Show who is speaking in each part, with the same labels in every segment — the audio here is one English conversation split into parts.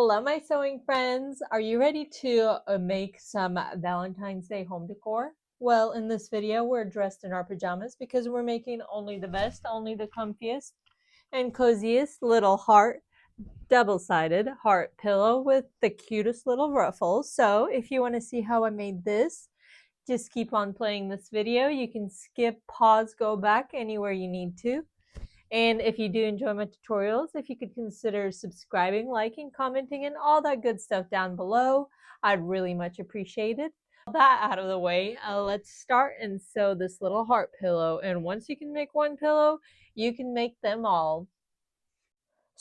Speaker 1: Hello, my sewing friends. Are you ready to make some Valentine's Day home decor? Well, in this video, we're dressed in our pajamas because we're making only the best, only the comfiest, and coziest little heart, double-sided heart pillow with the cutest little ruffles. So if you want to see how I made this, just keep on playing this video. You can skip, pause, go back anywhere you need to. And if you do enjoy my tutorials, if you could consider subscribing, liking, commenting, and all that good stuff down below, I'd really much appreciate it. That out of the way, let's start and sew this little heart pillow. And once you can make one pillow, you can make them all.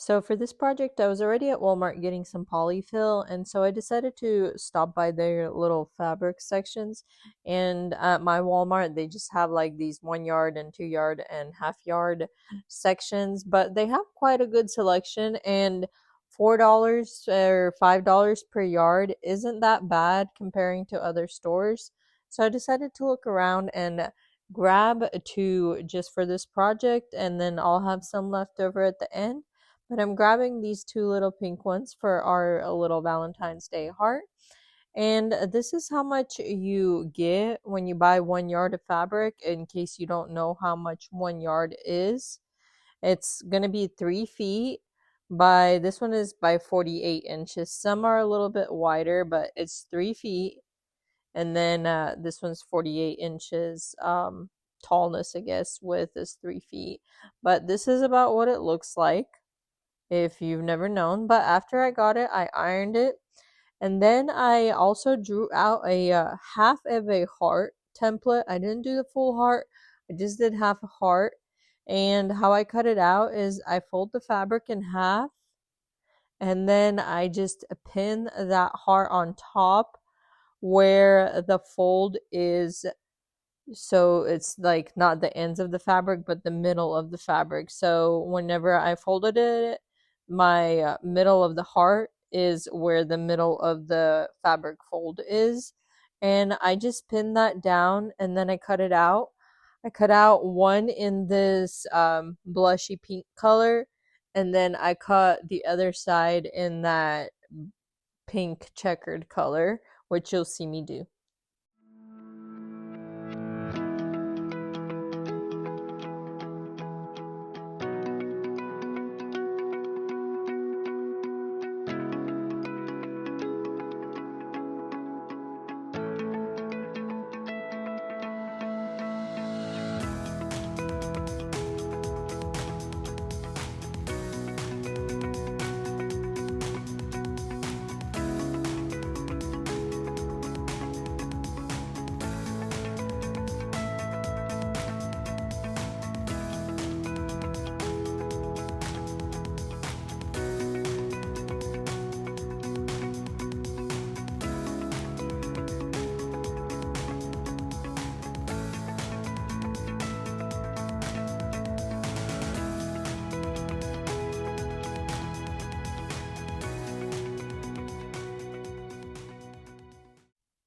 Speaker 1: So for this project, I was already at Walmart getting some polyfill, and so I decided to stop by their little fabric sections. And at my Walmart, they just have like these 1 yard and 2 yard and half-yard sections, but they have quite a good selection, and $4 or $5 per yard isn't that bad comparing to other stores. So I decided to look around and grab two just for this project, and then I'll have some left over at the end. But I'm grabbing these two little pink ones for our little Valentine's Day heart. And this is how much you get when you buy 1 yard of fabric, in case you don't know how much 1 yard is. It's going to be 3 feet by, this one is by 48 inches. Some are a little bit wider, but it's 3 feet. And then this one's 48 inches tallness, I guess, width is 3 feet. But this is about what it looks like, if you've never known. But after I got it, I ironed it, and then I also drew out a half of a heart template. I didn't do the full heart, I just did half a heart. And how I cut it out is I fold the fabric in half, and then I just pin that heart on top where the fold is, so it's like not the ends of the fabric but the middle of the fabric. So whenever I folded it, my middle of the heart is where the middle of the fabric fold is, and I just pinned that down, and then I cut it out. I cut out one in this blushy pink color, and then I cut the other side in that pink checkered color, which you'll see me do.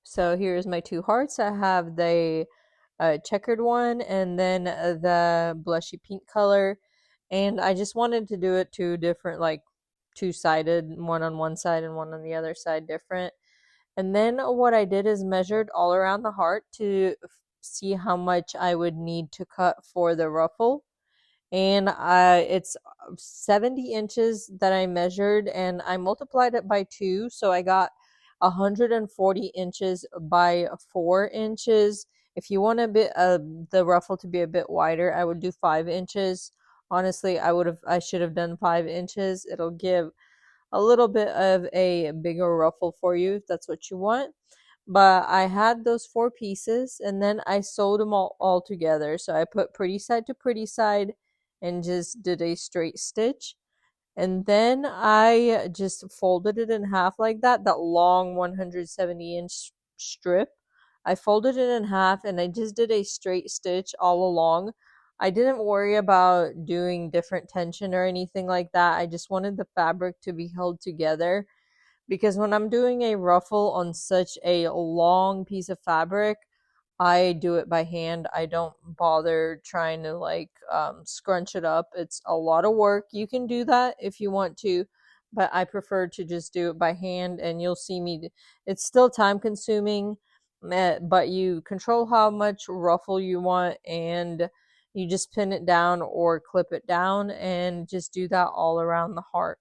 Speaker 1: So here's my two hearts. I have the checkered one, and then the blushy pink color. And I just wanted to do it two different, like two-sided, one on one side and one on the other side different. And then what I did is measured all around the heart to see how much I would need to cut for the ruffle. And it's 70 inches that I measured, and I multiplied it by 2, so I got 140 inches by 4 inches. If you want the ruffle to be a bit wider, I would do 5 inches. Honestly, I should have done 5 inches. It'll give a little bit of a bigger ruffle for you if that's what you want. But I had those 4 pieces, and then I sewed them all together. So I put pretty side to pretty side and just did a straight stitch. And then I just folded it in half like that long 170-inch strip. I folded it in half, and I just did a straight stitch all along. I didn't worry about doing different tension or anything like that. I just wanted the fabric to be held together, because when I'm doing a ruffle on such a long piece of fabric, I do it by hand. I don't bother trying to like scrunch it up. It's a lot of work. You can do that if you want to, but I prefer to just do it by hand, and you'll see me. It's still time consuming, but you control how much ruffle you want, and you just pin it down or clip it down and just do that all around the heart.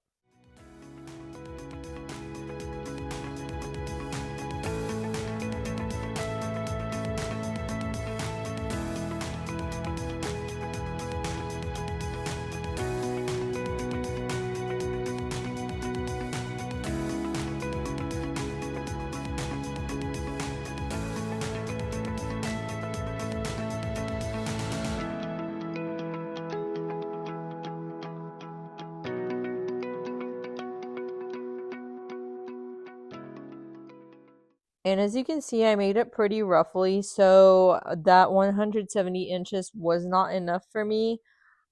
Speaker 1: And as you can see, I made it pretty roughly, so that 170 inches was not enough for me.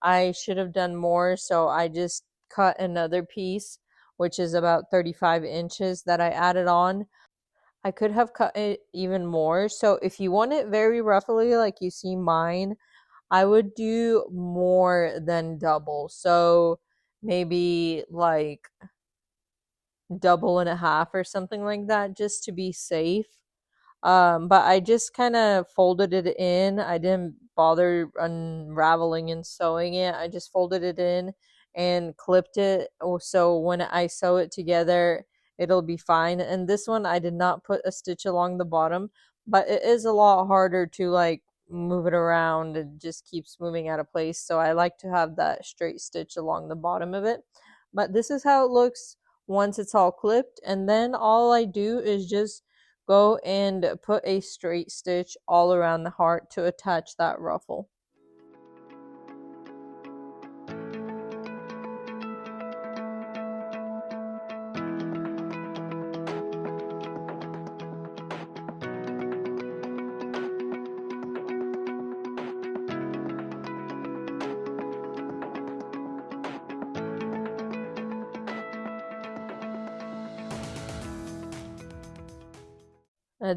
Speaker 1: I should have done more, so I just cut another piece, which is about 35 inches that I added on. I could have cut it even more, so if you want it very roughly, like you see mine, I would do more than double. So maybe like double and a half or something like that, just to be safe. But I just kind of folded it in. I didn't bother unraveling and sewing it. I just folded it in and clipped it. So when I sew it together, it'll be fine. And this one, I did not put a stitch along the bottom, but it is a lot harder to like move it around. It just keeps moving out of place. So I like to have that straight stitch along the bottom of it. But this is how it looks once it's all clipped. And then all I do is just go and put a straight stitch all around the heart to attach that ruffle.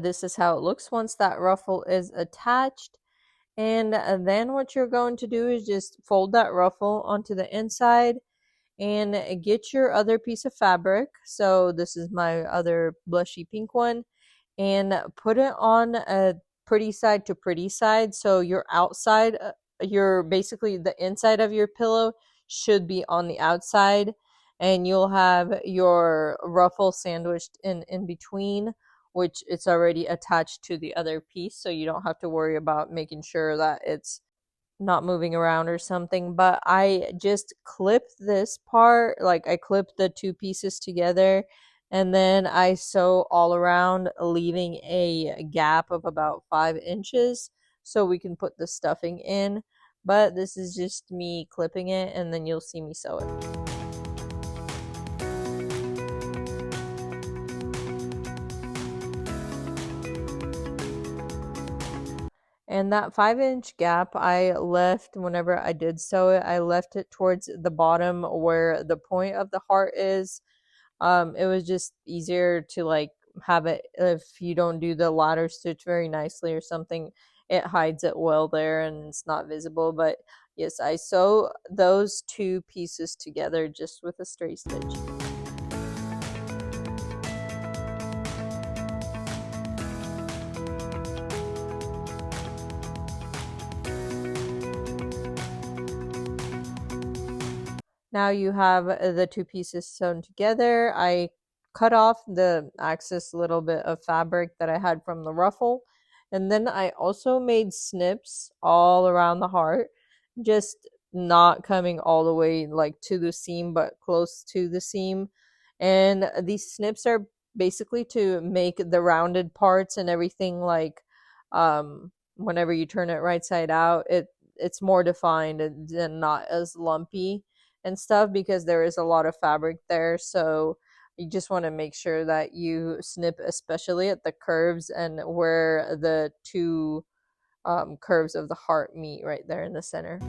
Speaker 1: This is how it looks once that ruffle is attached. And then what you're going to do is just fold that ruffle onto the inside and get your other piece of fabric. So this is my other blushy pink one, and put it on a pretty side to pretty side. So your outside, your basically the inside of your pillow should be on the outside, and you'll have your ruffle sandwiched in between, which it's already attached to the other piece, so you don't have to worry about making sure that it's not moving around or something. But I just clipped this part, like I clipped the two pieces together, and then I sew all around, leaving a gap of about 5 inches so we can put the stuffing in. But this is just me clipping it, and then you'll see me sew it. And that 5 inch gap I left whenever I did sew it, I left it towards the bottom where the point of the heart is. It was just easier to like have it if you don't do the ladder stitch very nicely or something. It hides it well there and it's not visible. But yes, I sew those two pieces together just with a straight stitch. Now you have the two pieces sewn together. I cut off the excess little bit of fabric that I had from the ruffle. And then I also made snips all around the heart, just not coming all the way like to the seam, but close to the seam. And these snips are basically to make the rounded parts and everything like whenever you turn it right side out, it's more defined and not as lumpy and stuff because there is a lot of fabric there. So you just want to make sure that you snip, especially at the curves and where the two curves of the heart meet right there in the center.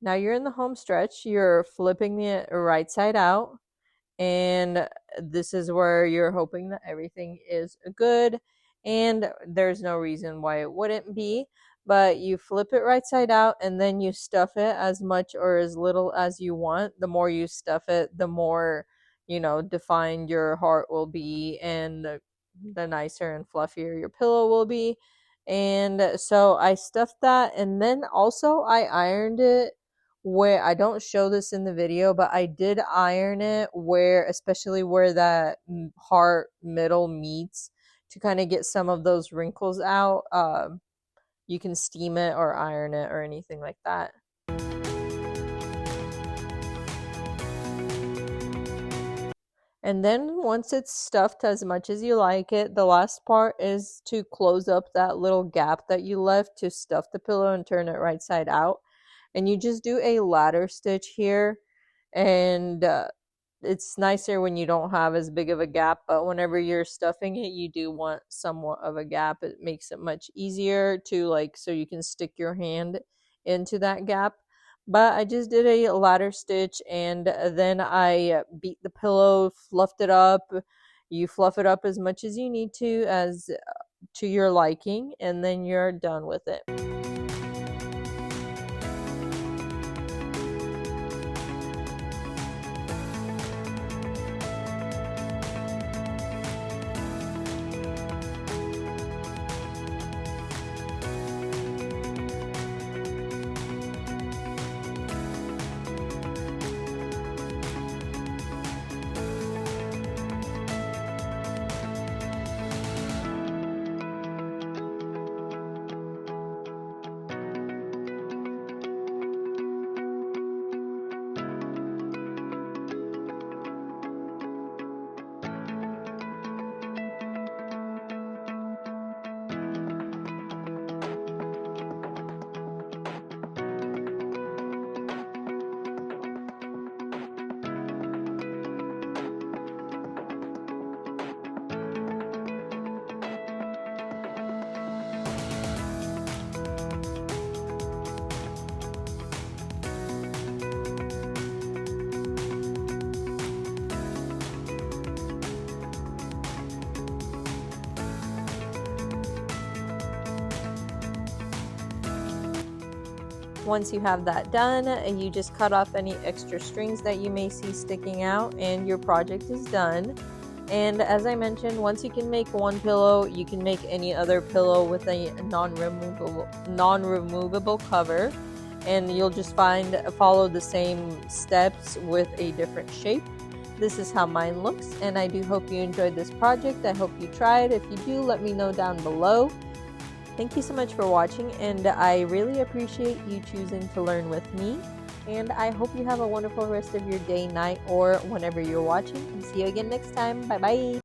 Speaker 1: Now you're in the home stretch, you're flipping it right side out, and this is where you're hoping that everything is good. and there's no reason why it wouldn't be. But you flip it right side out and then you stuff it as much or as little as you want. The more you stuff it, the more, defined your heart will be, and the nicer and fluffier your pillow will be. And so I stuffed that, and then also I ironed it where I don't show this in the video, but I did iron it where, especially where that heart middle meets, to kind of get some of those wrinkles out. You can steam it or iron it or anything like that. And then once it's stuffed as much as you like it, the last part is to close up that little gap that you left to stuff the pillow and turn it right side out. And you just do a ladder stitch here, and it's nicer when you don't have as big of a gap, but whenever you're stuffing it, you do want somewhat of a gap. It makes it much easier to, so you can stick your hand into that gap. But I just did a ladder stitch, and then I beat the pillow, fluffed it up. You fluff it up as much as you need to, as to your liking, and then you're done with it. Once you have that done, you just cut off any extra strings that you may see sticking out, and your project is done. And as I mentioned, once you can make one pillow, you can make any other pillow with a non-removable cover, and you'll just follow the same steps with a different shape. This is how mine looks, and I do hope you enjoyed this project. I hope you try it. If you do, let me know down below. Thank you so much for watching, and I really appreciate you choosing to learn with me. And I hope you have a wonderful rest of your day, night, or whenever you're watching. And see you again next time. Bye bye.